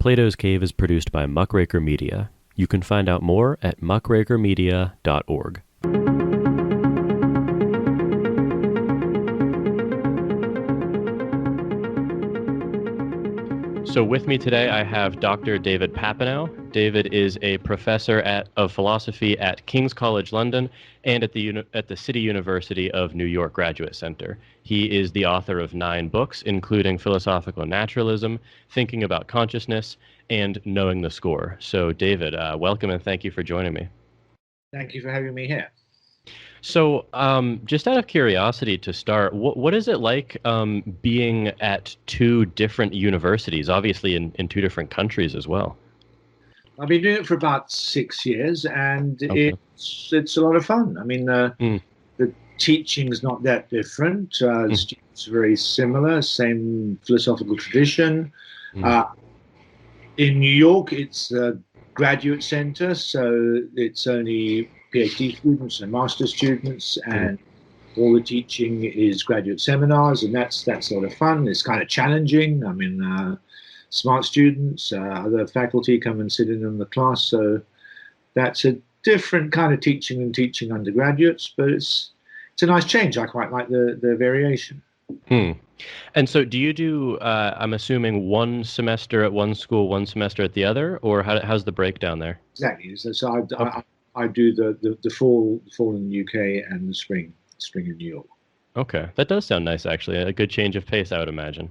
Plato's Cave is produced by Muckraker Media. You can find out more at muckrakermedia.org. So with me today, I have Dr. David Papineau. David is a professor of philosophy at King's College London and at the City University of New York Graduate Center. He is the author of 9 books, including Philosophical Naturalism, Thinking About Consciousness, and Knowing the Score. So David, welcome and thank you for joining me. Thank you for having me here. So just out of curiosity to start, what is it like being at 2 different universities, obviously in 2 different countries as well? I've been doing it for about 6 years, and okay. It's a lot of fun. I mean, the teaching's not that different. The students are very similar, same philosophical tradition. In New York, it's a graduate center, so it's only PhD students and master students, and all the teaching is graduate seminars, and that's a lot of fun. It's kind of challenging. I mean, smart students, other faculty come and sit in the class, so that's a different kind of teaching than teaching undergraduates, but it's a nice change. I quite like the variation. And so do you do, I'm assuming, 1 semester at one school, 1 semester at the other, or how's the breakdown there? Exactly. So I do the fall in the UK and the spring in New York. Okay, that does sound nice, actually. A good change of pace, I would imagine.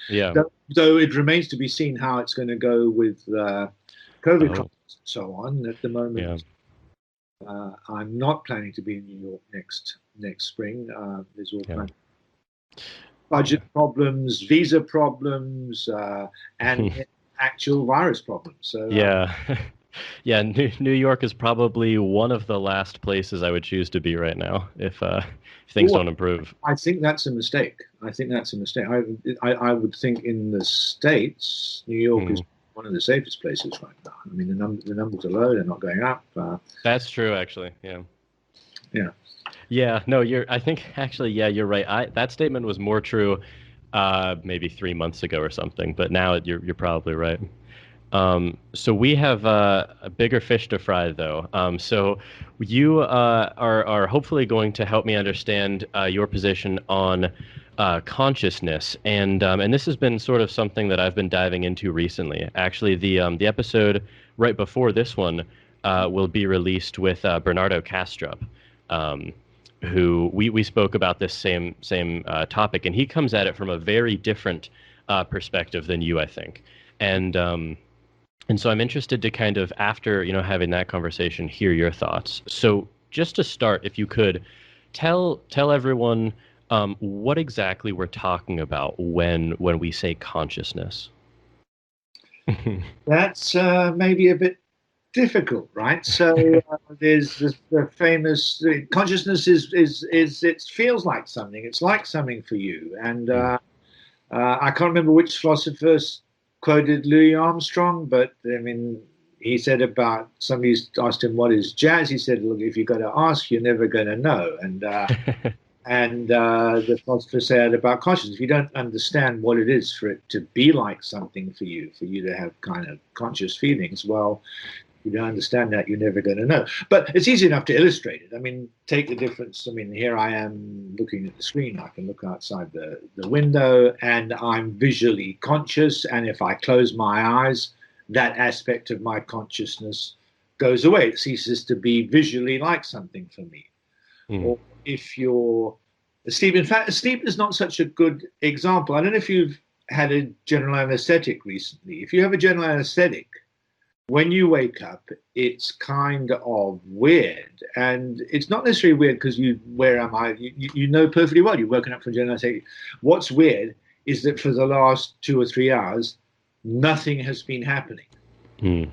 Yeah. Though it remains to be seen how it's going to go with COVID and so on. At the moment, I'm not planning to be in New York next spring. There's all kinds of budget problems, visa problems, and actual virus problems. So Yeah, New York is probably one of the last places I would choose to be right now if things don't improve. I think that's a mistake. I would think in the States, New York is one of the safest places right now. I mean, the numbers are low; they're not going up. That's true, actually. Yeah. No, I think actually, you're right. That statement was more true maybe 3 months ago or something, but now you're probably right. So we have a bigger fish to fry, though. So you are hopefully going to help me understand your position on consciousness, and this has been sort of something that I've been diving into recently. Actually, the episode right before this one will be released with Bernardo Kastrup, who we spoke about this same topic, and he comes at it from a very different perspective than you, I think, and so I'm interested to kind of, after having that conversation, hear your thoughts. So just to start, if you could tell everyone what exactly we're talking about when we say consciousness. That's maybe a bit difficult, right? So there's the famous consciousness is it feels like something. It's like something for you, and I can't remember which philosophers quoted Louis Armstrong, but I mean, he said about somebody asked him what is jazz. He said, "Look, if you've got to ask, you're never going to know." And the philosopher said about consciousness, if you don't understand what it is for it to be like something for you to have kind of conscious feelings, well, if you don't understand that, you're never going to know. But it's easy enough to illustrate it. I mean, take the difference. I mean, here I am looking at the screen. I can look outside the window, and I'm visually conscious. And if I close my eyes, that aspect of my consciousness goes away. It ceases to be visually like something for me. Or if you're asleep, in fact, sleep is not such a good example. I don't know if you've had a general anesthetic recently. If you have a general anesthetic, when you wake up, it's kind of weird. And it's not necessarily weird because where am I? You know perfectly well you've woken up from general anesthetic. What's weird is that for the last 2 or 3 hours, nothing has been happening.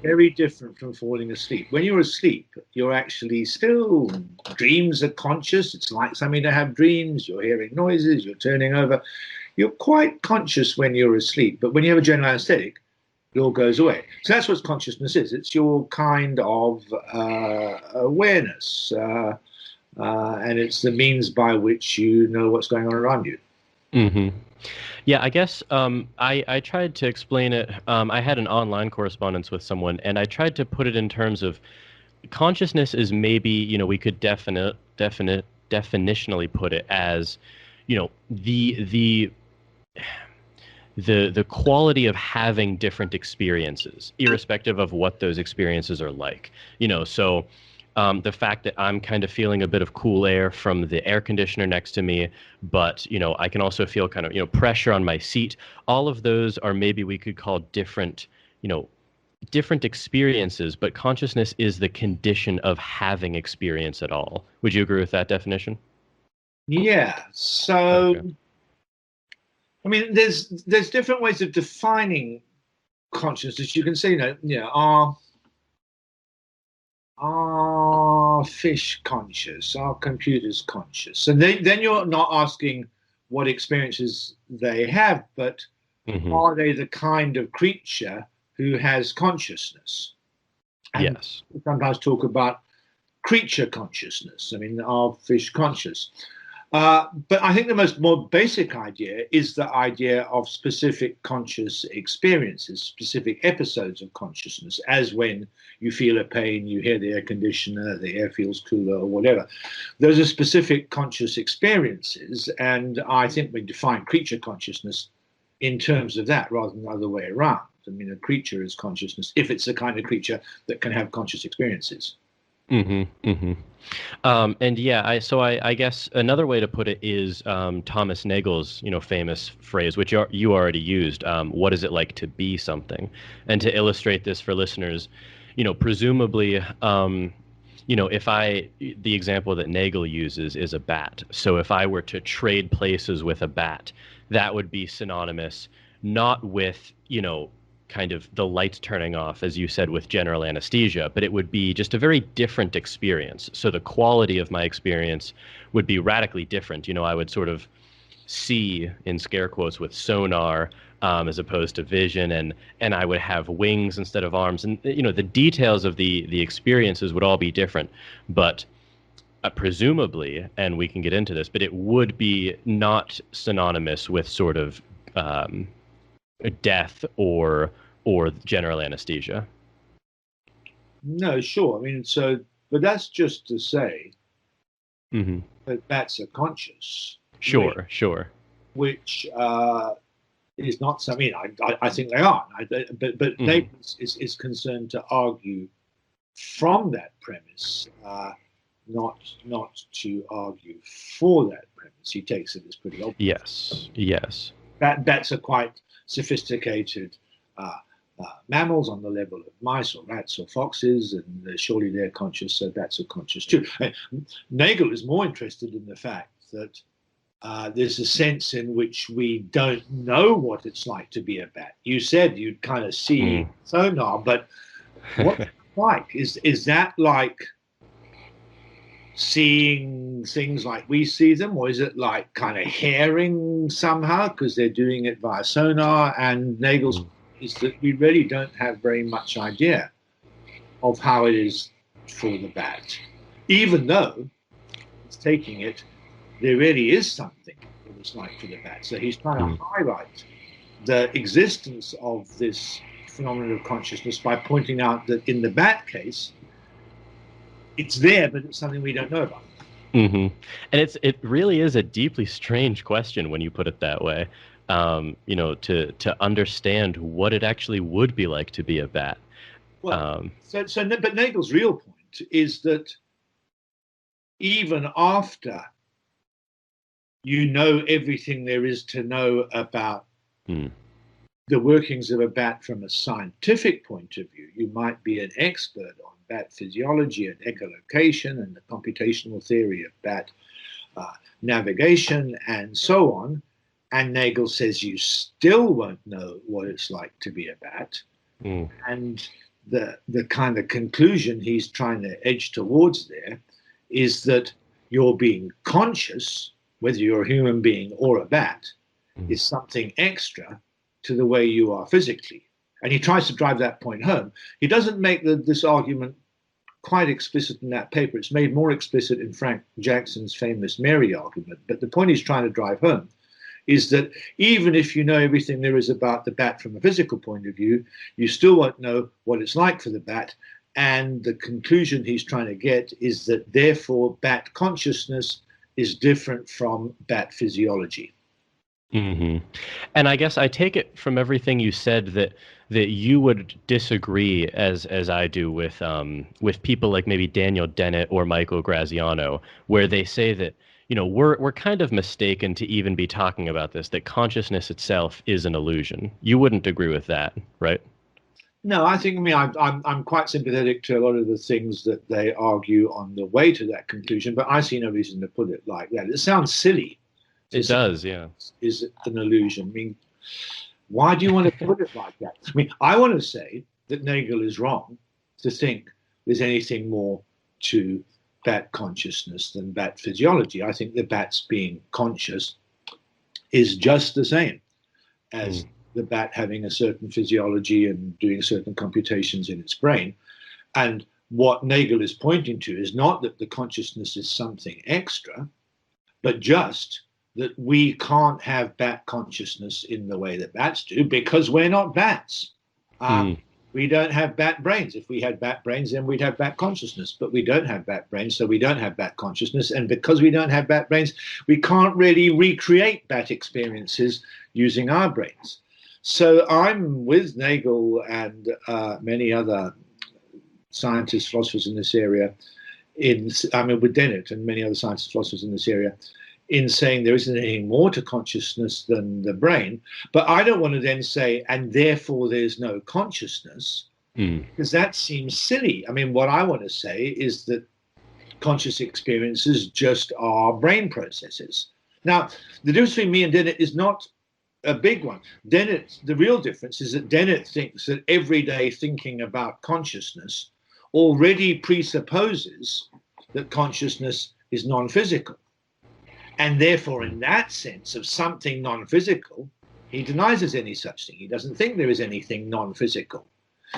Very different from falling asleep. When you're asleep, you're actually still, dreams are conscious. It's like something to have dreams. You're hearing noises, you're turning over. You're quite conscious when you're asleep. But when you have a general anesthetic, it all goes away. So that's what consciousness is. It's your kind of awareness. And it's the means by which you know what's going on around you. Yeah, I guess I tried to explain it. I had an online correspondence with someone, and I tried to put it in terms of consciousness is maybe, we could definitionally put it as, the quality of having different experiences, irrespective of what those experiences are like. So the fact that I'm kind of feeling a bit of cool air from the air conditioner next to me, but I can also feel kind of pressure on my seat. All of those are maybe we could call different, different experiences, but consciousness is the condition of having experience at all. Would you agree with that definition? Yeah. So, Okay. I mean, there's different ways of defining consciousness. You can say, are fish conscious? Are computers conscious? And then you're not asking what experiences they have, but Hmm. are they the kind of creature who has consciousness? And Yes. we sometimes talk about creature consciousness. I mean, are fish conscious? But I think the more basic idea is the idea of specific conscious experiences, specific episodes of consciousness, as when you feel a pain, you hear the air conditioner, the air feels cooler, or whatever. Those are specific conscious experiences, and I think we define creature consciousness in terms of that rather than the other way around. I mean, a creature is consciousness if it's the kind of creature that can have conscious experiences. Hmm. Hmm. And yeah, I guess another way to put it is Thomas Nagel's famous phrase, which you already used. What is it like to be something? And to illustrate this for listeners, presumably, if the example that Nagel uses is a bat. So if I were to trade places with a bat, that would be synonymous not with kind of the lights turning off, as you said, with general anesthesia, but it would be just a very different experience. So the quality of my experience would be radically different. I would sort of see, in scare quotes, with sonar, as opposed to vision, and I would have wings instead of arms, and the details of the experiences would all be different, but presumably, and we can get into this, but it would be not synonymous with sort of um, death or general anesthesia. No, sure. I mean, but that's just to say Hmm. that bats are conscious, Sure, sure. which is not something I think they are. But Hmm. Naples is concerned to argue from that premise, not to argue for that premise. He takes it as pretty obvious. Yes, yes. Bats are quite sophisticated mammals on the level of mice or rats or foxes, and surely they're conscious, so bats are conscious too. Nagel is more interested in the fact that there's a sense in which we don't know what it's like to be a bat. You said you'd kind of see Mm. sonar, but what's it like? Is that like seeing things like we see them, or is it like kind of hearing somehow because they're doing it via sonar? And Nagel's Mm. is that we really don't have very much idea of how it is for the bat, even though it's taking it, there really is something that it's like for the bat. So he's trying to Mm. highlight the existence of this phenomenon of consciousness by pointing out that in the bat case, it's there, but it's something we don't know about. Hmm. And it really is a deeply strange question when you put it that way. To understand what it actually would be like to be a bat. Well, Um, but Nagel's real point is that even after you know everything there is to know about mm. the workings of a bat from a scientific point of view, you might be an expert on bat physiology and echolocation and the computational theory of bat navigation and so on. And Nagel says you still won't know what it's like to be a bat. Mm. And the kind of conclusion he's trying to edge towards there is that your being conscious, whether you're a human being or a bat, Mm. is something extra to the way you are physically. And he tries to drive that point home. He doesn't make this argument quite explicit in that paper. It's made more explicit in Frank Jackson's famous Mary argument. But the point he's trying to drive home is that even if you know everything there is about the bat from a physical point of view, you still won't know what it's like for the bat. And the conclusion he's trying to get is that therefore bat consciousness is different from bat physiology. Mm-hmm. And I guess I take it from everything you said that you would disagree as I do with people like maybe Daniel Dennett or Michael Graziano, where they say that, you know, we're kind of mistaken to even be talking about this, that consciousness itself is an illusion. You wouldn't agree with that, right? No, I think, I'm quite sympathetic to a lot of the things that they argue on the way to that conclusion, but I see no reason to put it like that. It sounds silly. It does, yeah. Is an illusion. I mean, why do you want to put it like that? I mean, I want to say that Nagel is wrong to think there's anything more to bat consciousness than bat physiology. I think the bat's being conscious is just the same as the bat having a certain physiology and doing certain computations in its brain. And what Nagel is pointing to is not that the consciousness is something extra, but just that we can't have bat consciousness in the way that bats do because we're not bats. We don't have bat brains. If we had bat brains, then we'd have bat consciousness, but we don't have bat brains, so we don't have bat consciousness. And because we don't have bat brains, we can't really recreate bat experiences using our brains. So I'm with Nagel and many other scientists, philosophers in this area, with Dennett and many other scientists, philosophers in this area, in saying there isn't anything more to consciousness than the brain. But I don't want to then say, and therefore there's no consciousness, because that seems silly. I mean, what I want to say is that conscious experiences just are brain processes. Now, the difference between me and Dennett is not a big one. Dennett, the real difference is that Dennett thinks that everyday thinking about consciousness already presupposes that consciousness is non-physical. And therefore, in that sense of something non-physical, he denies there's any such thing. He doesn't think there is anything non-physical.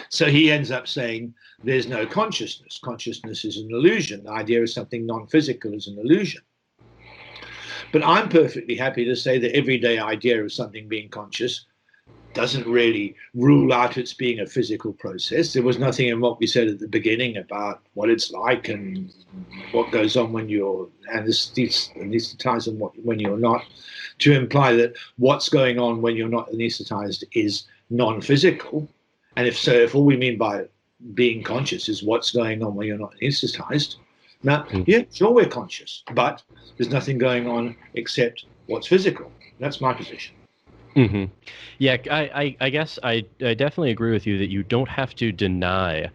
So he ends up saying there's no consciousness. Consciousness is an illusion. The idea of something non-physical is an illusion. But I'm perfectly happy to say the everyday idea of something being conscious doesn't really rule out it's being a physical process. There was nothing in what we said at the beginning about what it's like and what goes on when you're anesthetized and when you're not, to imply that what's going on when you're not anesthetized is non-physical. And if all we mean by being conscious is what's going on when you're not anesthetized, now, yeah, sure, we're conscious, but there's nothing going on except what's physical. That's my position. Mm-hmm. Yeah, I guess I definitely agree with you that you don't have to deny,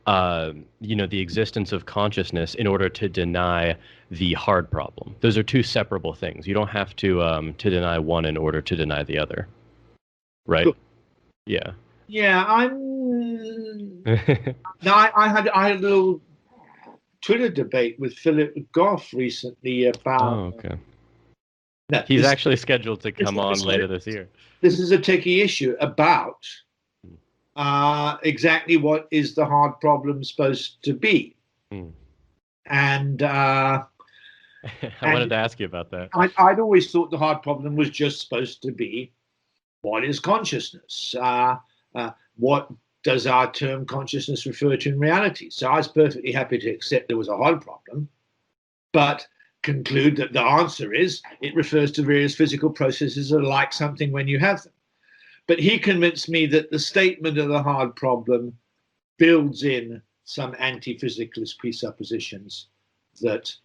the existence of consciousness in order to deny the hard problem. Those are two separable things. You don't have to deny one in order to deny the other, right? Sure. Yeah. Yeah, I had a little Twitter debate with Philip Goff recently about. Oh, okay. He's actually scheduled to come on later this year. This is a techie issue about exactly what is the hard problem supposed to be. And I wanted to ask you about that. I'd always thought the hard problem was just supposed to be what is consciousness? What does our term consciousness refer to in reality? So I was perfectly happy to accept there was a hard problem, but conclude that the answer is it refers to various physical processes that are like something when you have them. But he convinced me that the statement of the hard problem builds in some anti-physicalist presuppositions that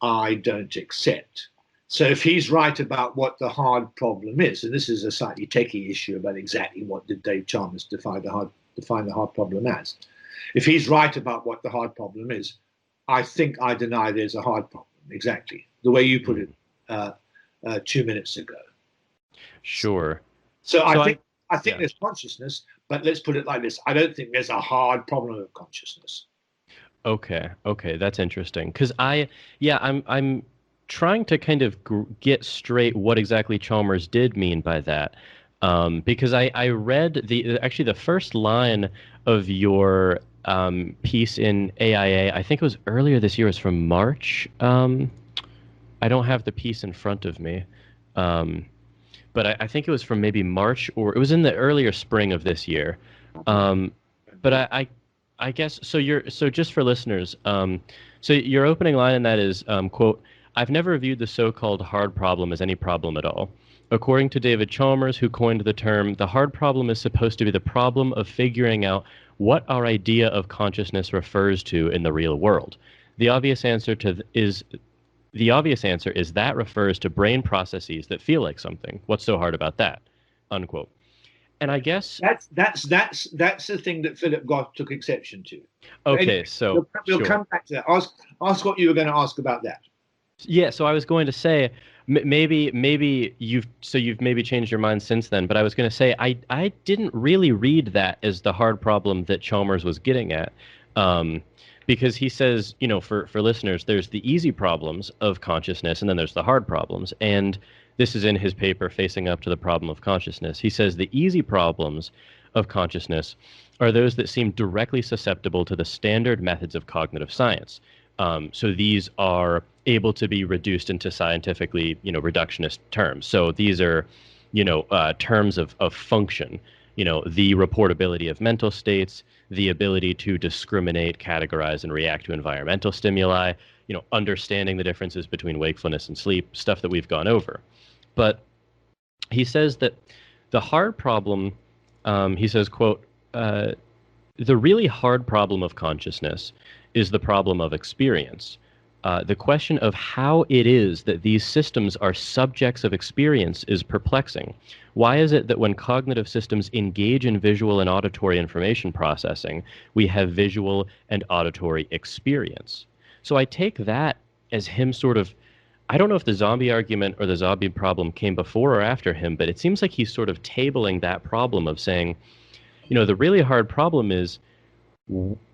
I don't accept. So if he's right about what the hard problem is, and this is a slightly techie issue about exactly what did Dave Chalmers define the hard problem as. If he's right about what the hard problem is, I think I deny there's a hard problem. Exactly the way you put it 2 minutes ago. Sure. So I think there's consciousness, but let's put it like this: I don't think there's a hard problem of consciousness. Okay, that's interesting because I'm trying to kind of get straight what exactly Chalmers did mean by that, because I read the first line of your piece in AIA, I think it was earlier this year, it was from March. I don't have the piece in front of me. but I think it was from maybe March, or it was in the earlier spring of this year. But I guess so. So just for listeners, so your opening line in that is, quote, "I've never viewed the so-called hard problem as any problem at all. According to David Chalmers, who coined the term, the hard problem is supposed to be the problem of figuring out what our idea of consciousness refers to in the real world. The obvious answer is that refers to brain processes that feel like something. What's so hard about that?" Unquote. And I guess that's the thing that Philip Goff took exception to. okay, anyway, so we'll sure. come back to that. Ask what you were going to ask about that. Yeah, so I was going to say maybe you've maybe changed your mind since then, but I was going to say I didn't really read that as the hard problem that Chalmers was getting at. Because he says, for listeners, there's the easy problems of consciousness and then there's the hard problems. And this is in his paper, Facing Up to the Problem of Consciousness. He says the easy problems of consciousness are those that seem directly susceptible to the standard methods of cognitive science. So these are able to be reduced into scientifically, reductionist terms. So these are, terms of function, the reportability of mental states, the ability to discriminate, categorize, and react to environmental stimuli, understanding the differences between wakefulness and sleep, stuff that we've gone over. But he says that the hard problem, he says, quote, the really hard problem of consciousness is the problem of experience. The question of how it is that these systems are subjects of experience is perplexing. Why is it that when cognitive systems engage in visual and auditory information processing, we have visual and auditory experience? So I take that as him sort of, I don't know if the zombie argument or the zombie problem came before or after him, but it seems like he's sort of tabling that problem of saying, the really hard problem is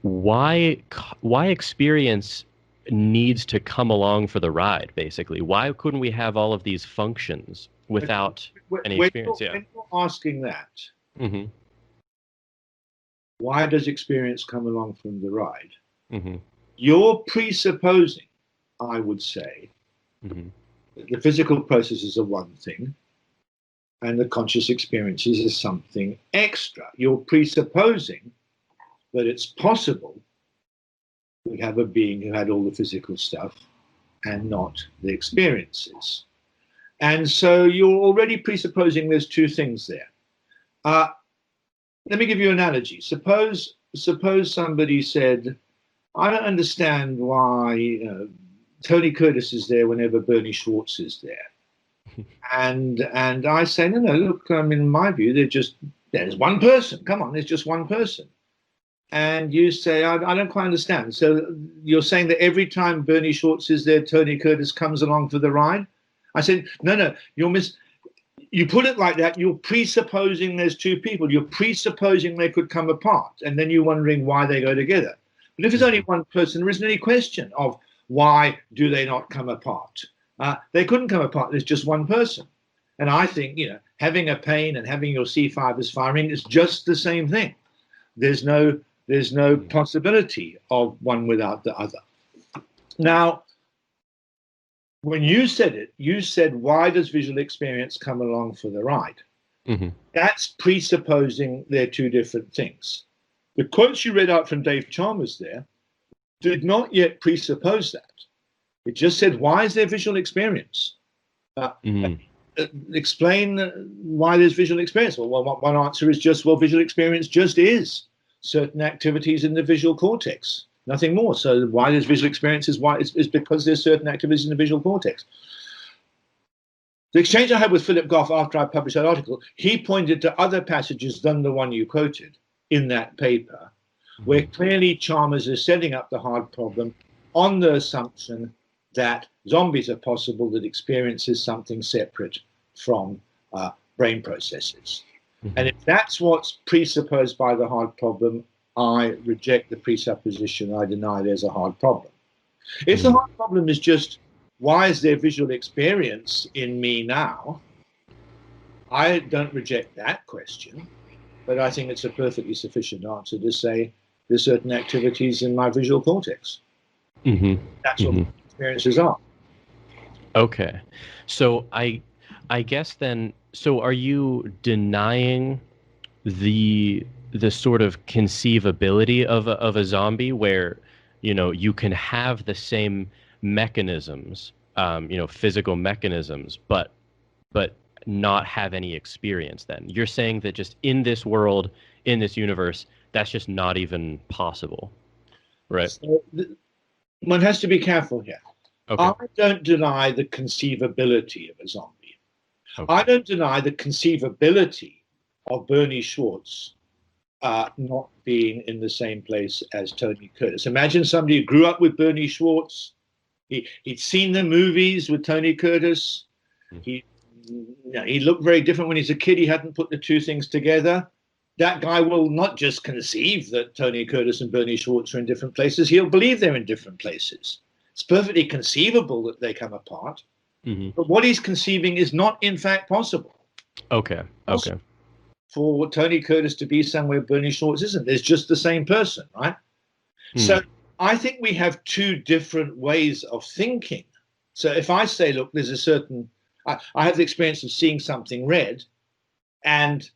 why experience needs to come along for the ride, basically. Why couldn't we have all of these functions without any experience? When you're asking that, mm-hmm. Why does experience come along from the ride? Mm-hmm. You're presupposing, I would say, mm-hmm. that the physical processes are one thing and the conscious experiences is something extra. You're presupposing that it's possible we have a being who had all the physical stuff and not the experiences. And so you're already presupposing there's two things there. Let me give you an analogy. Suppose somebody said, I don't understand why Tony Curtis is there whenever Bernie Schwartz is there. and I say, no, look, in my view, there's one person. Come on, there's just one person. And you say, I don't quite understand. So you're saying that every time Bernie Schwartz is there, Tony Curtis comes along for the ride? I said, no, you put it like that, you're presupposing there's two people. You're presupposing they could come apart. And then you're wondering why they go together. But if there's only one person, there isn't any question of why do they not come apart. They couldn't come apart. There's just one person. And I think, having a pain and having your C fibers firing is just the same thing. There's no possibility of one without the other. Now, when you said it, you said, why does visual experience come along for the ride? Mm-hmm. That's presupposing they're two different things. The quotes you read out from Dave Chalmers there did not yet presuppose that. It just said, why is there visual experience? Explain why there's visual experience. Well, one answer is just, visual experience just is certain activities in the visual cortex, nothing more. So why there's visual experience is because there's certain activities in the visual cortex. The exchange I had with Philip Goff after I published that article, he pointed to other passages than the one you quoted in that paper, where clearly Chalmers is setting up the hard problem on the assumption that zombies are possible, that experience is something separate from brain processes. And if that's what's presupposed by the hard problem, I reject the presupposition. I deny there's a hard problem. If the hard problem is just, why is there visual experience in me now? I don't reject that question, but I think it's a perfectly sufficient answer to say there's certain activities in my visual cortex. That's what experiences are. Okay. So I I guess then, so are you denying the sort of conceivability of a zombie where, you can have the same mechanisms, physical mechanisms, but not have any experience then? You're saying that just in this world, in this universe, that's just not even possible, right? So one has to be careful here. Okay. I don't deny the conceivability of a zombie. Okay. I don't deny the conceivability of Bernie Schwartz not being in the same place as Tony Curtis. Imagine somebody who grew up with Bernie Schwartz. He'd seen the movies with Tony Curtis. He looked very different when he was a kid. He hadn't put the two things together. That guy will not just conceive that Tony Curtis and Bernie Schwartz are in different places. He'll believe they're in different places. It's perfectly conceivable that they come apart. Mm-hmm. But what he's conceiving is not, in fact, possible. Okay. Okay. For Tony Curtis to be somewhere Bernie Schwartz isn't. There's just the same person, right? So I think we have two different ways of thinking. So if I say, look, there's a certain, I have the experience of seeing something red, and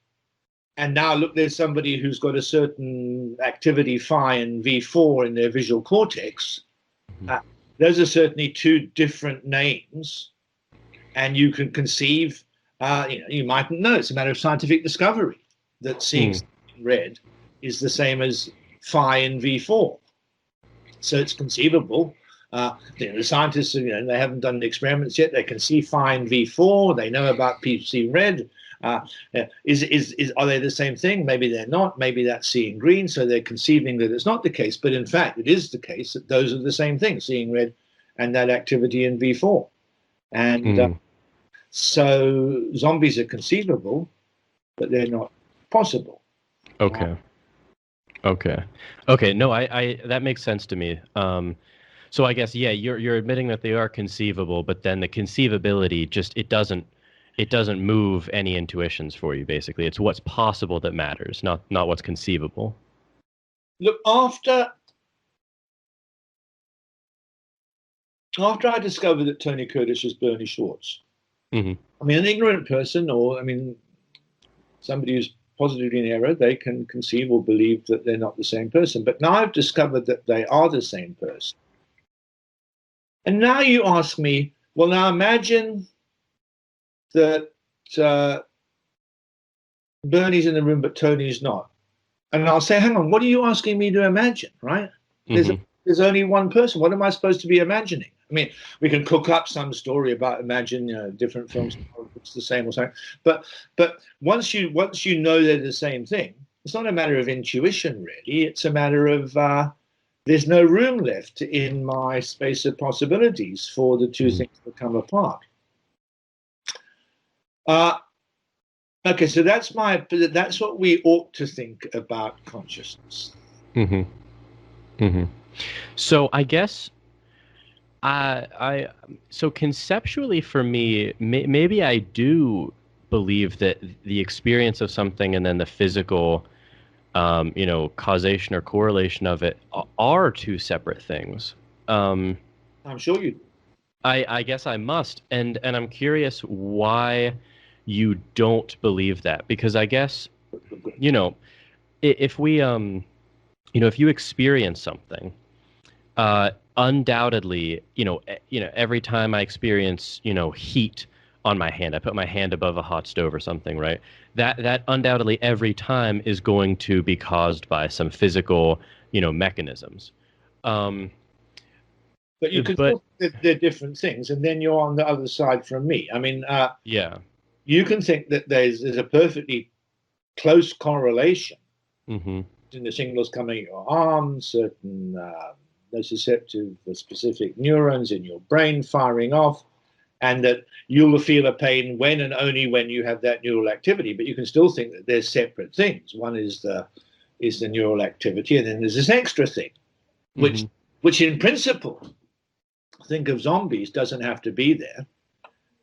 now look, there's somebody who's got a certain activity phi and V4 in their visual cortex. Those are certainly two different names, and you can conceive. You mightn't know. It's a matter of scientific discovery that seeing something red is the same as phi and V4. So it's conceivable. The scientists, they haven't done the experiments yet. They can see phi and V4. They know about PC red. Are they the same thing? Maybe they're not. Maybe that's seeing green. So they're conceiving that it's not the case. But in fact, it is the case that those are the same thing, seeing red and that activity in V4. And so zombies are conceivable, but they're not possible. Okay. No, I that makes sense to me. So I guess, yeah, you're admitting that they are conceivable, but then the conceivability just it doesn't move any intuitions for you. Basically, it's what's possible that matters, not what's conceivable. Look, after I discovered that Tony Curtis was Bernie Schwartz, I mean, an ignorant person, or somebody who's positively in error, they can conceive or believe that they're not the same person. But now I've discovered that they are the same person. And now you ask me, well, now imagine that Bernie's in the room, but Tony's not. And I'll say, hang on, what are you asking me to imagine, right? There's only one person. What am I supposed to be imagining? I mean, we can cook up some story about imagine, different films, it's the same or something. But once you know they're the same thing, it's not a matter of intuition, really. It's a matter of there's no room left in my space of possibilities for the two things to come apart. Okay, so that's what we ought to think about consciousness. So I guess so conceptually for me, maybe I do believe that the experience of something and then the physical, causation or correlation of it are two separate things. I'm sure you do. I guess I must, and I'm curious why you don't believe that, because I guess, if we if you experience something, undoubtedly, every time I experience, heat on my hand, I put my hand above a hot stove or something, right? That undoubtedly every time is going to be caused by some physical, mechanisms. But you can still think they're different things, and then you're on the other side from me. I mean, yeah, you can think that there's a perfectly close correlation in the signals coming in your arm, certain nociceptive specific neurons in your brain firing off, and that you'll feel a pain when and only when you have that neural activity. But you can still think that they're separate things. One is the neural activity, and then there's this extra thing, which in principle, think of zombies, doesn't have to be there.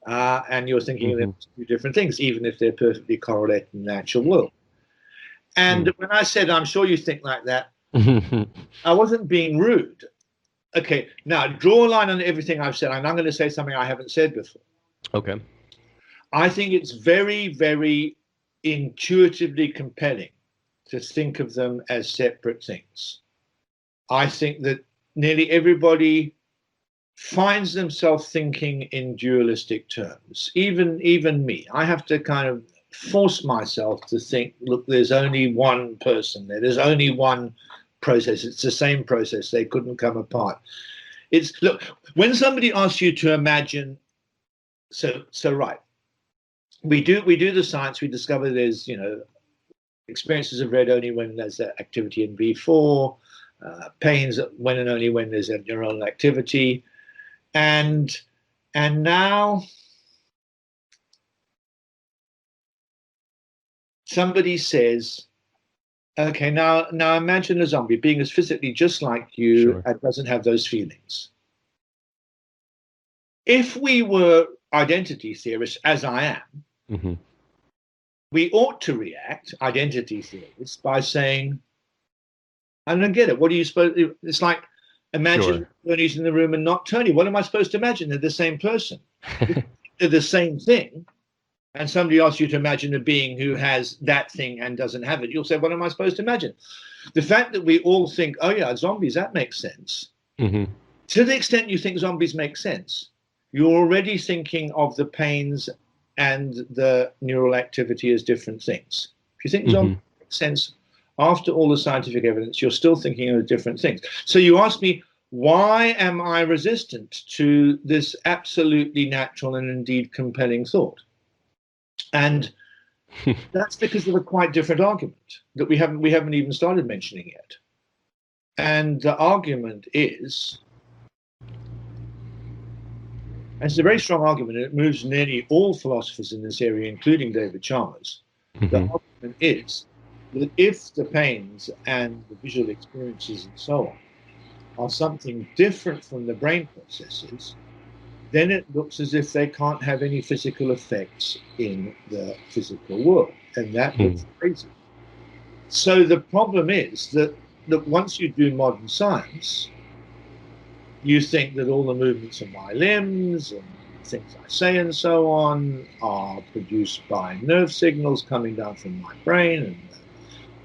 And you're thinking of them as two different things, even if they're perfectly correlated in the actual world. And when I said, I'm sure you think like that, I wasn't being rude. Okay, now draw a line on everything I've said. I'm not going to say something I haven't said before. Okay. I think it's very, very intuitively compelling to think of them as separate things. I think that nearly everybody finds themselves thinking in dualistic terms, even me. I have to kind of force myself to think, look, there's only one person there, there's only one process, it's the same process, they couldn't come apart. It's, look, when somebody asks you to imagine, so right, we do the science, we discover there's, experiences of red only when there's that activity in V4, pains when and only when there's a neuronal activity, and now somebody says, okay, now imagine a zombie being as physically just like you, Sure. and doesn't have those feelings. If we were identity theorists, as I am, Mm-hmm. we ought to react, identity theorists, by saying, I don't get it. What are you supposed to, it's like, imagine Tony's in the room and not Tony. What am I supposed to imagine? They're the same person. They're the same thing. And somebody asks you to imagine a being who has that thing and doesn't have it. You'll say, what am I supposed to imagine? The fact that we all think, oh yeah, zombies, that makes sense. Mm-hmm. To the extent you think zombies make sense, you're already thinking of the pains and the neural activity as different things. If you think zombies make sense, after all the scientific evidence, you're still thinking of different things. So you ask me, why am I resistant to this absolutely natural and indeed compelling thought? And that's because of a quite different argument that we haven't even started mentioning yet. And the argument is, and it's a very strong argument, and it moves nearly all philosophers in this area, including David Chalmers. The argument is that if the pains and the visual experiences and so on are something different from the brain processes, then it looks as if they can't have any physical effects in the physical world. And that looks crazy. So the problem is that once you do modern science, you think that all the movements of my limbs and things I say and so on are produced by nerve signals coming down from my brain and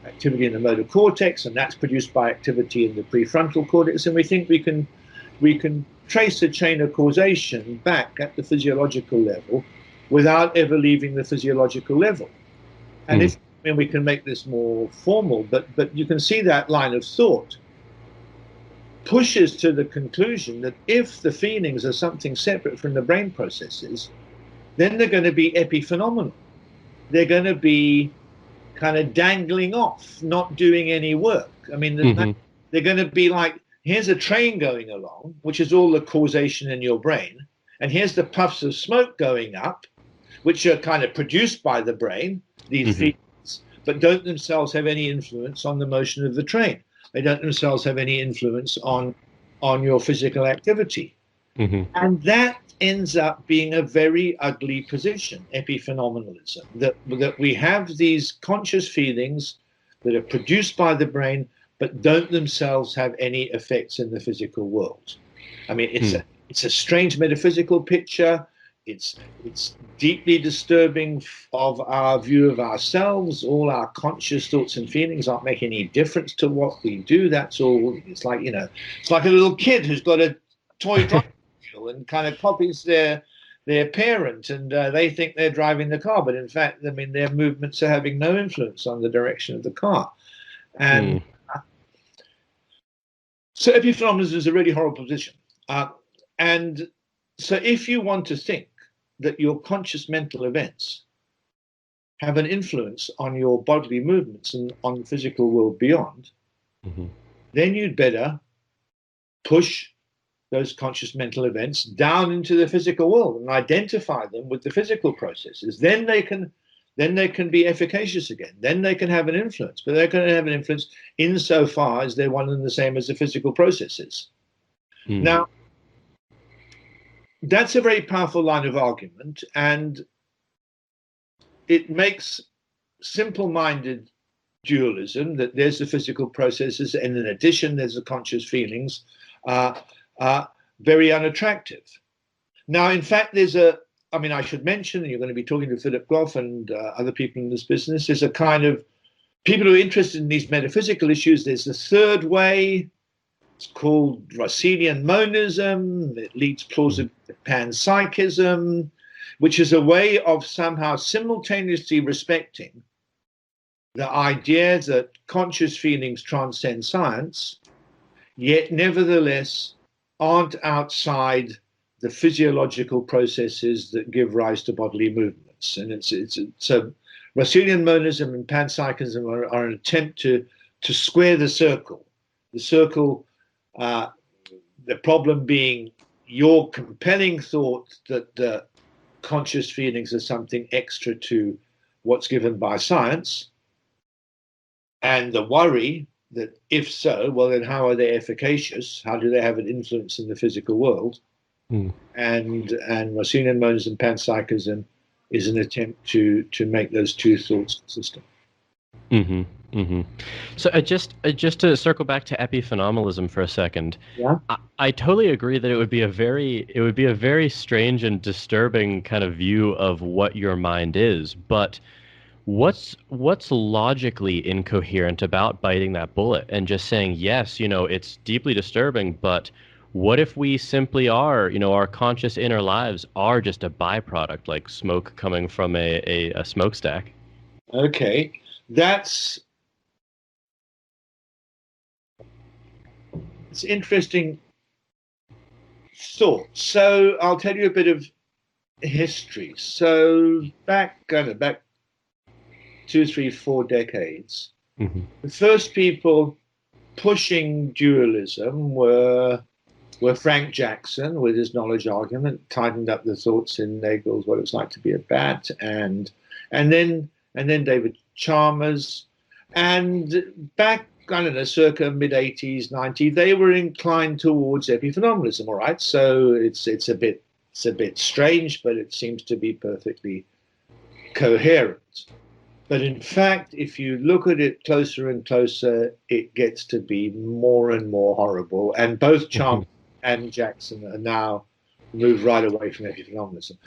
activity in the motor cortex, and that's produced by activity in the prefrontal cortex. And we think we can trace a chain of causation back at the physiological level without ever leaving the physiological level. And we can make this more formal, but you can see that line of thought pushes to the conclusion that if the feelings are something separate from the brain processes, then they're going to be epiphenomenal. They're going to be kind of dangling off, not doing any work. I mean, they're going to be like, here's a train going along, which is all the causation in your brain, and here's the puffs of smoke going up, which are kind of produced by the brain, these feelings, but don't themselves have any influence on the motion of the train. They don't themselves have any influence on your physical activity. And that ends up being a very ugly position, epiphenomenalism, that we have these conscious feelings that are produced by the brain, but don't themselves have any effects in the physical world. I mean, it's a strange metaphysical picture. It's deeply disturbing of our view of ourselves. All our conscious thoughts and feelings aren't making any difference to what we do. That's all. It's like, it's like a little kid who's got a toy driving wheel and kind of copies their parent, and they think they're driving the car, but in fact, I mean, their movements are having no influence on the direction of the car. And so epiphenomenalism is a really horrible position. And so if you want to think that your conscious mental events have an influence on your bodily movements and on the physical world beyond, then you'd better push those conscious mental events down into the physical world and identify them with the physical processes. Then they can be efficacious again. Then they can have an influence, but they're going to have an influence insofar as they're one and the same as the physical processes. Now, that's a very powerful line of argument, and it makes simple-minded dualism, that there's the physical processes and in addition there's the conscious feelings, very unattractive. Now, in fact, there's a I mean, I should mention, and you're going to be talking to Philip Groff and other people in this business, is a kind of people who are interested in these metaphysical issues. There's the third way. It's called Rossinian monism. It leads plausibly to panpsychism, which is a way of somehow simultaneously respecting the idea that conscious feelings transcend science, yet nevertheless aren't outside the physiological processes that give rise to bodily movements. And so Rossinian monism and panpsychism are an attempt to square the circle. The circle, the problem being your compelling thought that the conscious feelings are something extra to what's given by science, and the worry that if so, well, then how are they efficacious? How do they have an influence in the physical world? And Rossinian monism, panpsychism is an attempt to make those two thoughts consistent. So just to circle back to epiphenomenalism for a second, yeah, I totally agree that it would be a very strange and disturbing kind of view of what your mind is. But what's logically incoherent about biting that bullet and just saying, yes, it's deeply disturbing, but what if we simply are, our conscious inner lives are just a byproduct, like smoke coming from a smokestack? Okay, it's interesting thought. So I'll tell you a bit of history. So back 2, 3, 4 decades, the first people pushing dualism were Frank Jackson with his knowledge argument, tightened up the thoughts in Nagel's What It's Like to Be a Bat, and then David Chalmers, and back, I don't know, circa mid-80s, 90s, they were inclined towards epiphenomenalism. All right, so it's a bit strange, but it seems to be perfectly coherent. But in fact, if you look at it closer and closer, it gets to be more and more horrible. And both Chalmers and Jackson are now moved right away from epiphenomenalism.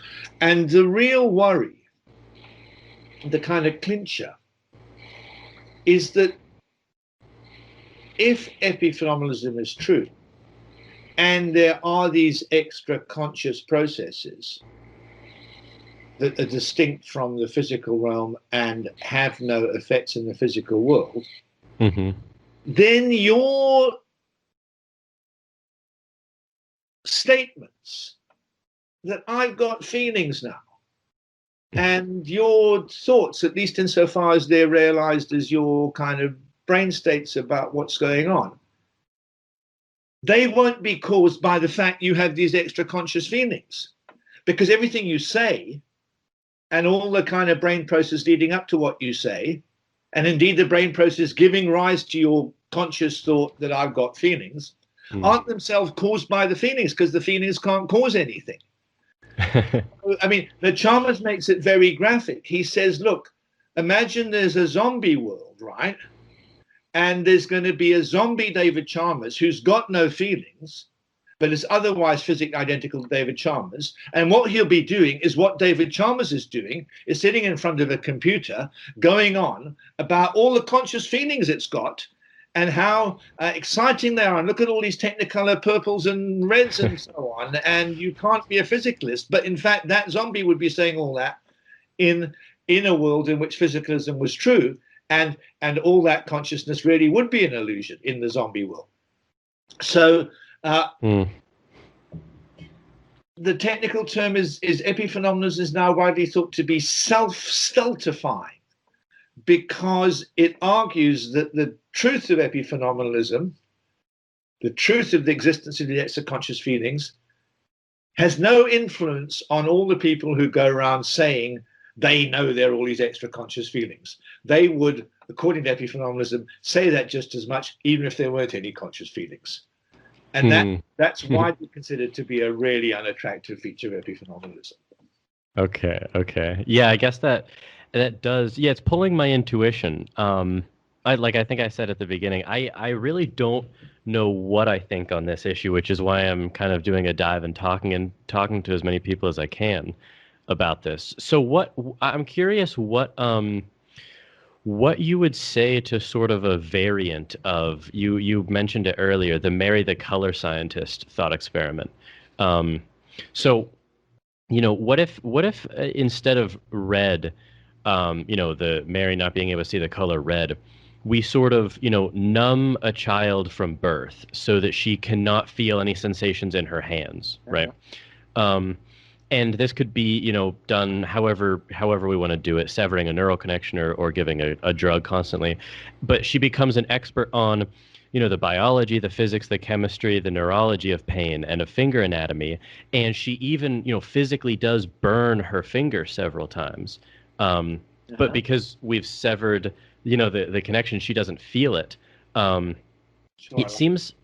And the real worry, the kind of clincher, is that if epiphenomenalism is true, and there are these extra conscious processes that are distinct from the physical realm and have no effects in the physical world, then your statements that I've got feelings now, and your thoughts, at least insofar as they're realized as your kind of brain states about what's going on, they won't be caused by the fact you have these extra conscious feelings, because everything you say and all the kind of brain process leading up to what you say, and indeed the brain process giving rise to your conscious thought that I've got feelings, aren't themselves caused by the feelings, because the feelings can't cause anything. I mean, the Chalmers makes it very graphic. He says, look, imagine there's a zombie world, right? And there's going to be a zombie David Chalmers who's got no feelings, but is otherwise physically identical to David Chalmers. And what he'll be doing is what David Chalmers is doing, is sitting in front of a computer, going on about all the conscious feelings it's got and how exciting they are. And look at all these technicolor purples and reds and so on. And you can't be a physicalist. But in fact, that zombie would be saying all that in a world in which physicalism was true. And all that consciousness really would be an illusion in the zombie world. So the technical term is epiphenomenalism is now widely thought to be self-stultifying, because it argues that the truth of epiphenomenalism, the truth of the existence of the extra conscious feelings, has no influence on all the people who go around saying they know there are all these extra conscious feelings. They would, according to epiphenomenalism, say that just as much, even if there weren't any conscious feelings. And that's widely considered to be a really unattractive feature of epiphenomenalism. Okay. Yeah, I guess that does. Yeah, it's pulling my intuition. I think I said at the beginning, I really don't know what I think on this issue, which is why I'm kind of doing a dive and talking to as many people as I can. about this. So I'm curious what you would say to sort of a variant of you mentioned it earlier, the Mary the color scientist thought experiment. So what if instead of red, the Mary not being able to see the color red, we sort of numb a child from birth so that she cannot feel any sensations in her hands, right? Um, and this could be, done however we want to do it, severing a neural connection or giving a drug constantly. But she becomes an expert on, the biology, the physics, the chemistry, the neurology of pain and of finger anatomy. And she even, physically does burn her finger several times. But because we've severed, the connection, she doesn't feel it. Sure, It seems.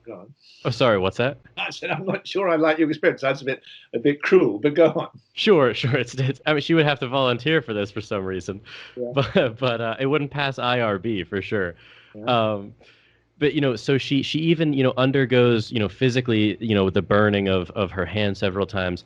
go on. Oh, sorry, what's that? I said, I'm not sure I like your experience. That's a bit cruel, but go on. Sure. It's I mean, she would have to volunteer for this for some reason, Yeah. but it wouldn't pass IRB for sure. Yeah. But so she even undergoes physically the burning of her hand several times,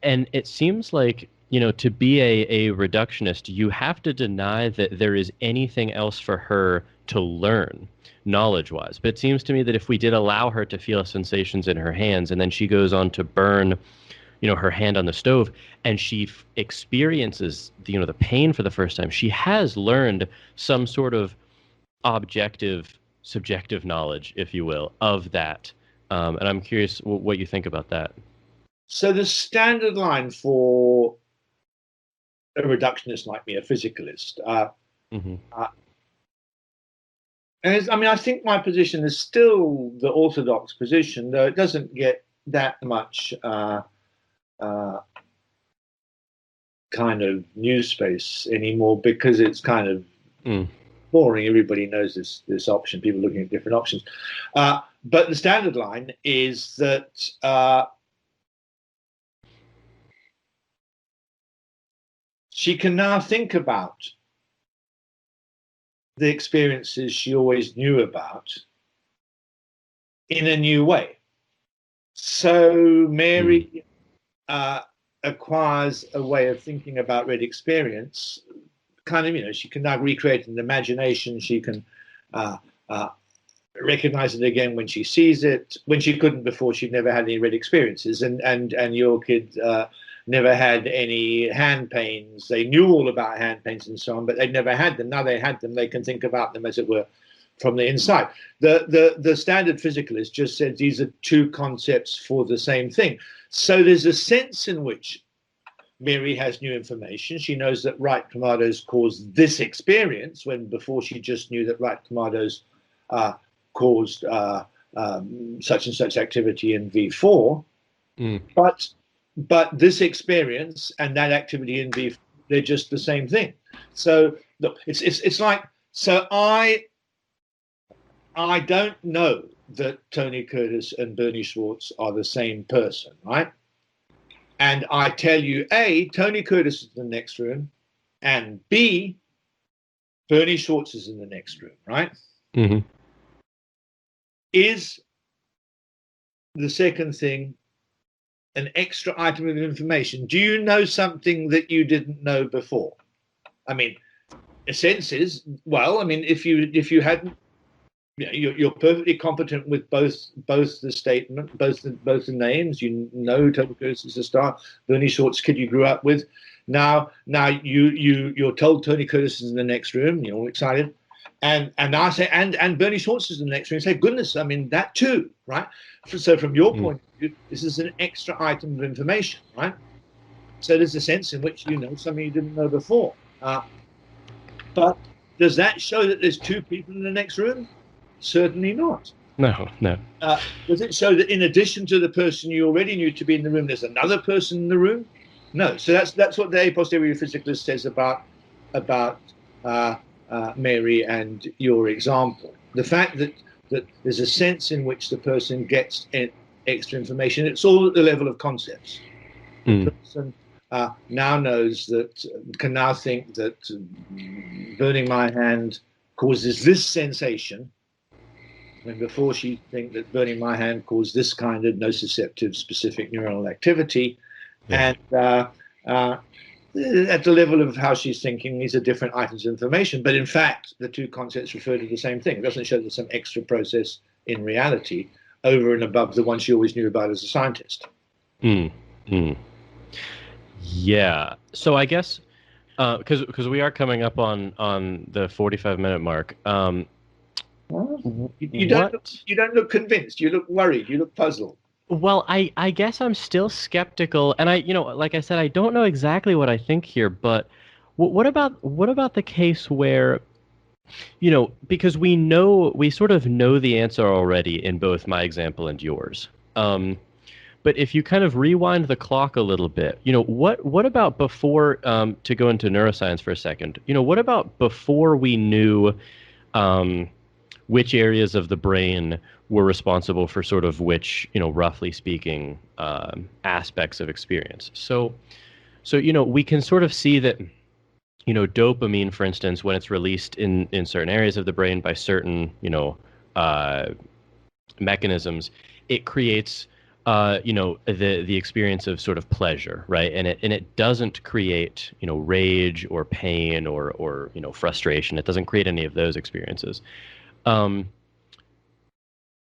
and it seems like to be a reductionist, you have to deny that there is anything else for her to learn knowledge-wise. But it seems to me that if we did allow her to feel sensations in her hands, and then she goes on to burn her hand on the stove, and she experiences the pain for the first time, she has learned some sort of objective subjective knowledge, if you will, of that. And I'm curious what you think about that. So the standard line for a reductionist like me, a physicalist, and I think my position is still the orthodox position, though it doesn't get that much kind of news space anymore because it's kind of boring. Everybody knows this option. People looking at different options. But the standard line is that she can now think about the experiences she always knew about in a new way. So Mary acquires a way of thinking about red experience. Kind of, she can now recreate an imagination. She can recognize it again when she sees it. When she couldn't before, she'd never had any red experiences. And your kid never had any hand pains. They knew all about hand pains and so on, but they'd never had them. Now they had them. They can think about them, as it were, from the inside. The standard physicalist just said these are two concepts for the same thing. So there's a sense in which Mary has new information. She knows that ripe tomatoes cause this experience, when before she just knew that ripe tomatoes caused such and such activity in V4. But this experience and that activity in V4, they're just the same thing. So look, it's like, so I don't know that Tony Curtis and Bernie Schwartz are the same person, right? And I tell you, A, Tony Curtis is in the next room, and B, Bernie Schwartz is in the next room, right? Is the second thing an extra item of information? Do you know something that you didn't know before? I mean, a sense is, well, I mean, if you hadn't, you're perfectly competent with both the statement, both the names. Tony Curtis is a star. Bernie Schwartz, kid you grew up with. Now you're told Tony Curtis is in the next room. You're all excited, and I say and Bernie Schwartz is in the next room. You say, goodness, I mean that too, right? So from your point of view, this is an extra item of information, right? So there's a sense in which you know something you didn't know before. But does that show that there's two people in the next room? Certainly not. No. Does it show that in addition to the person you already knew to be in the room, there's another person in the room? No. So that's what the a posteriori physicalist says about Mary and your example. The fact that there's a sense in which the person gets extra information. It's all at the level of concepts. The person now knows that, can now think that burning my hand causes this sensation, when before she'd think that burning my hand caused this kind of nociceptive specific neuronal activity. And at the level of how she's thinking, these are different items of information. But in fact, the two concepts refer to the same thing. It doesn't show there's some extra process in reality over and above the one she always knew about as a scientist. Mm, mm. Yeah. So I guess because we are coming up on the 45-minute mark. You don't look convinced. You look worried. You look puzzled. Well, I guess I'm still skeptical, and like I said, I don't know exactly what I think here, but what about the case where, because we sort of know the answer already in both my example and yours. But if you kind of rewind the clock a little bit, what about before, to go into neuroscience for a second, what about before we knew which areas of the brain were responsible for sort of which, roughly speaking, aspects of experience. So, we can sort of see that, dopamine, for instance, when it's released in certain areas of the brain by certain, mechanisms, it creates, the experience of sort of pleasure, right? And it doesn't create, rage or pain or frustration. It doesn't create any of those experiences.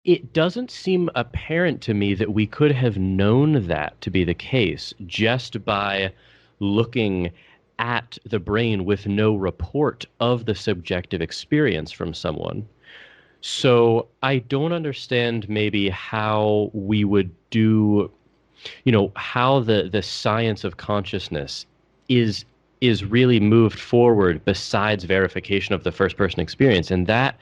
It doesn't seem apparent to me that we could have known that to be the case just by looking at the brain with no report of the subjective experience from someone. So I don't understand maybe how we would do, how the science of consciousness is really moved forward besides verification of the first person experience. And that,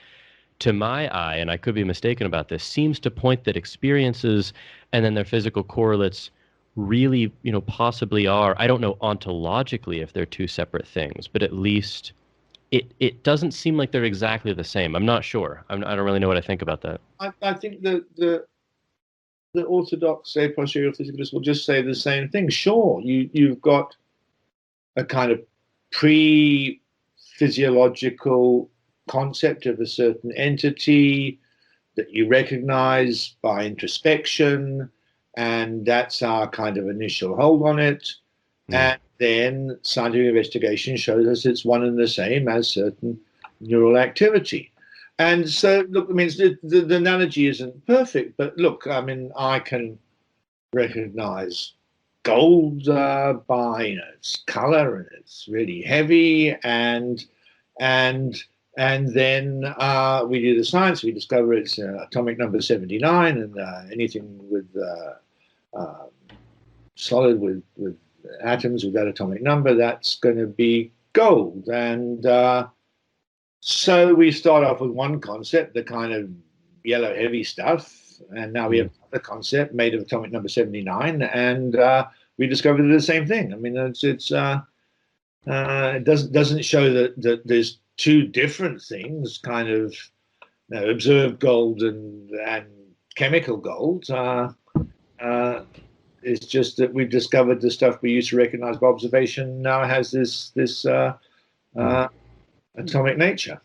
to my eye, and I could be mistaken about this, seems to point that experiences and then their physical correlates really, possibly are, I don't know ontologically if they're two separate things, but at least it doesn't seem like they're exactly the same. I'm not sure. I don't really know what I think about that. I think the orthodox, say, posterior physicalists will just say the same thing. Sure, you've got a kind of pre-physiological concept of a certain entity that you recognize by introspection, and that's our kind of initial hold on it. And then scientific investigation shows us it's one and the same as certain neural activity. And so, look, I mean, the analogy isn't perfect, but look, I mean, I can recognize gold by its color, and it's really heavy, and then we do the science. We discover it's atomic number 79, and anything with solid with atoms with that atomic number, that's going to be gold. And so we start off with one concept, the kind of yellow heavy stuff, and now we have another concept made of atomic number 79, and we discovered the same thing. I mean, it doesn't show that there's two different things, kind of observed gold and chemical gold. It's just that we've discovered the stuff we used to recognize by observation now has this atomic nature.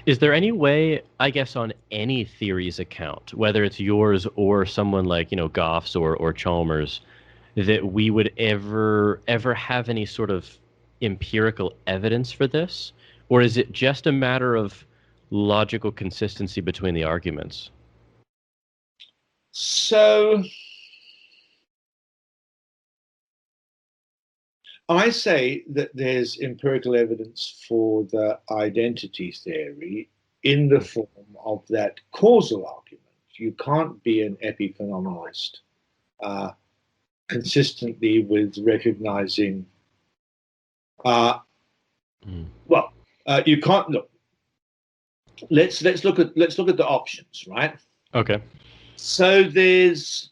Is there any way, I guess, on any theory's account, whether it's yours or someone like, Goff's or Chalmers, that we would ever have any sort of empirical evidence for this? Or is it just a matter of logical consistency between the arguments? So I say that there's empirical evidence for the identity theory in the form of that causal argument. You can't be an epiphenomenalist consistently with recognizing. You can't look. Let's look at the options, right? Okay. So there's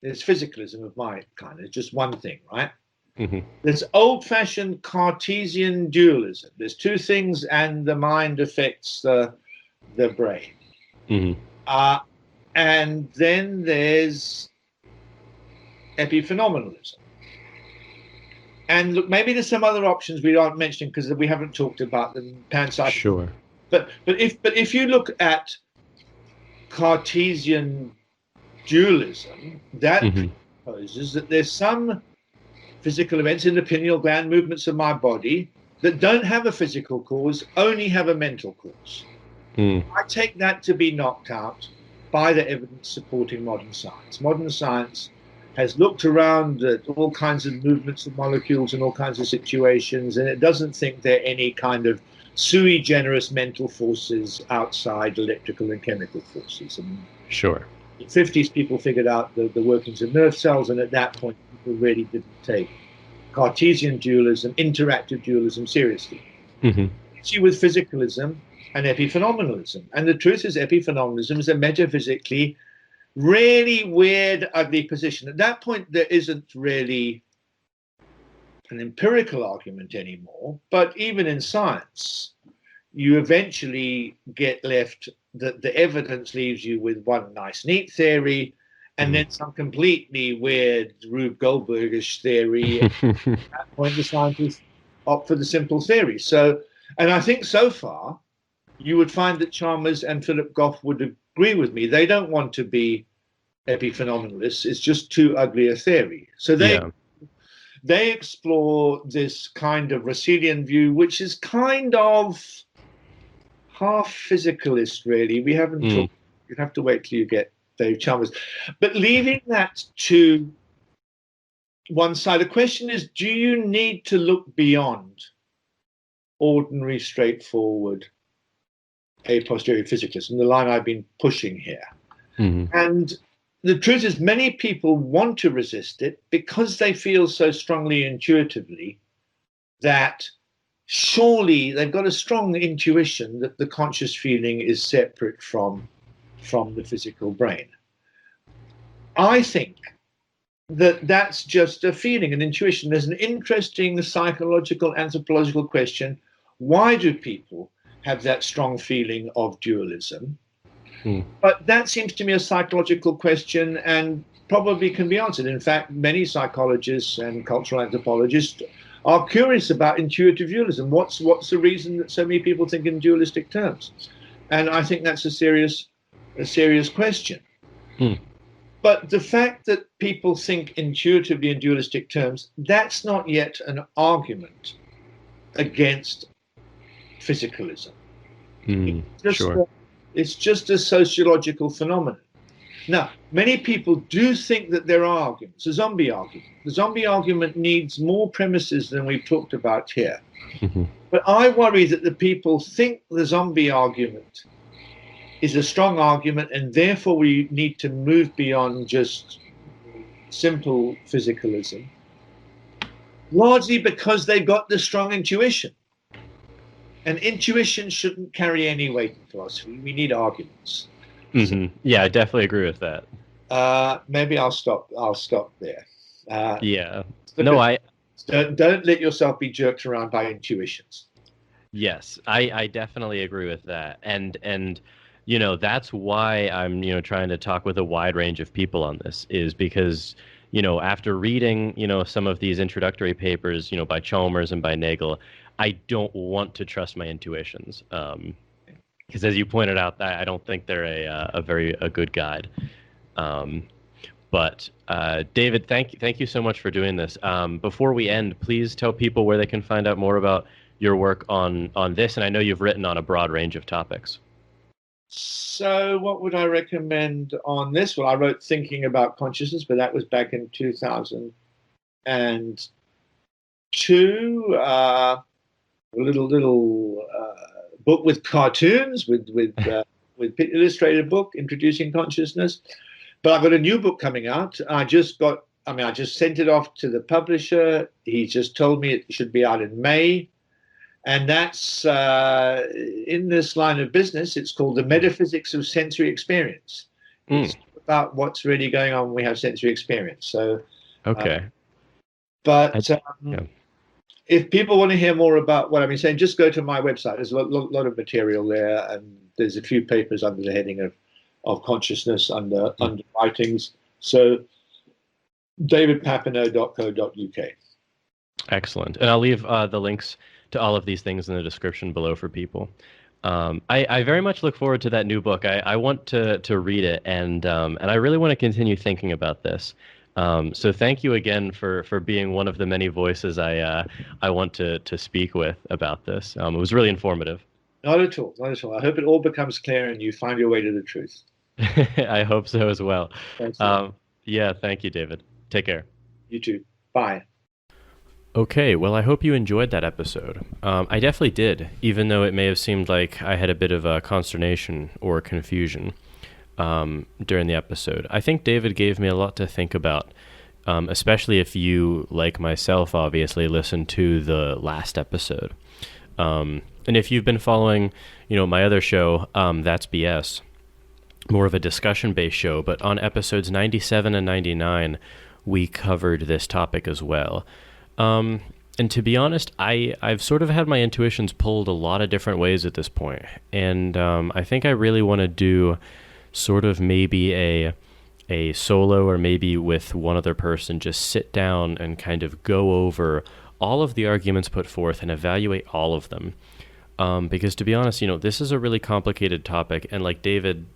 physicalism of my kind. It's just one thing, right? There's old-fashioned Cartesian dualism. There's two things, and the mind affects the brain. And then there's epiphenomenalism. And look, maybe there's some other options we aren't mentioning because we haven't talked about them. Panpsychism. Sure. But if you look at Cartesian dualism, that Mm-hmm. presupposes that there's some physical events in the pineal gland, movements of my body, that don't have a physical cause, only have a mental cause. Mm. I take that to be knocked out by the evidence supporting modern science. Modern science has looked around at all kinds of movements of molecules in all kinds of situations, and it doesn't think there are any kind of sui generis mental forces outside electrical and chemical forces. I mean, Sure. in the 50s, people figured out the workings of nerve cells, and at that point, people really didn't take Cartesian dualism, interactive dualism seriously. Mm-hmm. Issue with physicalism and epiphenomenalism. And the truth is, epiphenomenalism is a metaphysically really weird, ugly position. At that point, there isn't really an empirical argument anymore, but even in science, you eventually get left that the evidence leaves you with one nice, neat theory, and then some completely weird Rube Goldbergish theory. At that point, the scientists opt for the simple theory. So, and I think so far, you would find that Chalmers and Philip Goff would agree with me. They don't want to be epiphenomenalists. It's just too ugly a theory. So they explore this kind of Russellian view, which is kind of half physicalist, really. We haven't talked. You'd have to wait till you get Dave Chalmers. But leaving that to one side, the question is, do you need to look beyond ordinary, straightforward, a posteriori physicalism, the line I've been pushing here? Mm-hmm. And the truth is, many people want to resist it because they feel so strongly intuitively that surely they've got a strong intuition that the conscious feeling is separate from the physical brain. I think that that's just a feeling, an intuition. There's an interesting psychological, anthropological question. Why do people have that strong feeling of dualism? But that seems to me a psychological question and probably can be answered. In fact, many psychologists and cultural anthropologists are curious about intuitive dualism. What's the reason that so many people think in dualistic terms? And I think that's a serious question. But the fact that people think intuitively in dualistic terms, that's not yet an argument against physicalism. It's just a sociological phenomenon. Now, many people do think that there are arguments, a zombie argument. The zombie argument needs more premises than we've talked about here. But I worry that the people think the zombie argument is a strong argument, and therefore we need to move beyond just simple physicalism, largely because they got the strong intuition. And intuition shouldn't carry any weight in philosophy. We need arguments. Yeah, I definitely agree with that. Maybe I'll stop there. Yeah. No, don't let yourself be jerked around by intuitions. Yes, I definitely agree with that. And you know, that's why I'm, you know, trying to talk with a wide range of people on this, is because, you know, after reading, you know, some of these introductory papers, you know, by Chalmers and by Nagel, I don't want to trust my intuitions. Because as you pointed out, I don't think they're a very good guide. But David, thank you so much for doing this. Before we end, please tell people where they can find out more about your work on this. And I know you've written on a broad range of topics. So what would I recommend on this? Well, I wrote Thinking About Consciousness, but that was back in 2002. A little book with cartoons, with illustrated book introducing consciousness. But I've got a new book coming out. I just sent it off to the publisher. He just told me it should be out in May. And that's in this line of business. It's called The Metaphysics of Sensory Experience. It's about what's really going on when we have sensory experience. So, okay. If people want to hear more about what I've been saying, just go to my website. There's a lot of material there, and there's a few papers under the heading of consciousness under writings. So, davidpapineau.co.uk. Excellent. And I'll leave the links to all of these things in the description below for people. I very much look forward to that new book. I want to read it, and I really want to continue thinking about this. So thank you again for being one of the many voices I want to speak with about this. It was really informative. Not at all, not at all. I hope it all becomes clear and you find your way to the truth. I hope so as well. Thanks a lot. Yeah, thank you, David. Take care. You too. Bye. Okay, well, I hope you enjoyed that episode. I definitely did, even though it may have seemed like I had a bit of a consternation or confusion during the episode. I think David gave me a lot to think about, especially if you, like myself, obviously, listened to the last episode. And if you've been following, my other show, That's BS, more of a discussion-based show, but on episodes 97 and 99, we covered this topic as well. And to be honest, I've sort of had my intuitions pulled a lot of different ways at this point. And I think I really want to do sort of maybe a solo or maybe with one other person, just sit down and kind of go over all of the arguments put forth and evaluate all of them. Because to be honest, this is a really complicated topic. And like David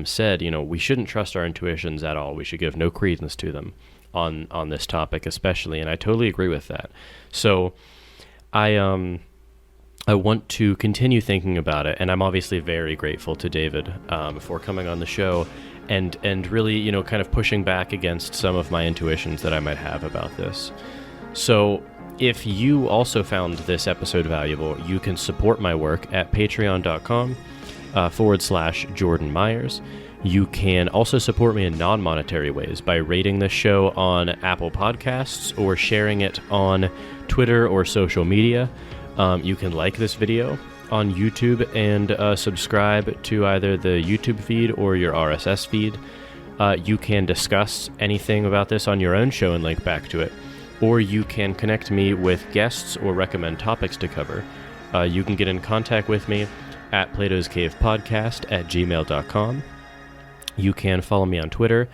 said, we shouldn't trust our intuitions at all. We should give no credence to them on this topic especially, and I totally agree with that. So I want to continue thinking about it, and I'm obviously very grateful to David for coming on the show and really kind of pushing back against some of my intuitions that I might have about this. So if you also found this episode valuable, you can support my work at patreon.com/Jordan Myers. You can also support me in non-monetary ways by rating the show on Apple Podcasts or sharing it on Twitter or social media. You can like this video on YouTube and subscribe to either the YouTube feed or your RSS feed. You can discuss anything about this on your own show and link back to it. Or you can connect me with guests or recommend topics to cover. You can get in contact with me at platoscavepodcast@gmail.com. You can follow me on Twitter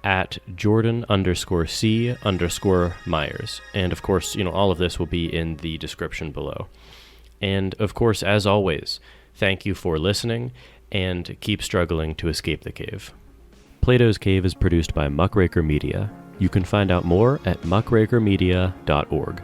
at Jordan_C_Myers. And of course, all of this will be in the description below. And of course, as always, thank you for listening and keep struggling to escape the cave. Plato's Cave is produced by Muckraker Media. You can find out more at muckrakermedia.org.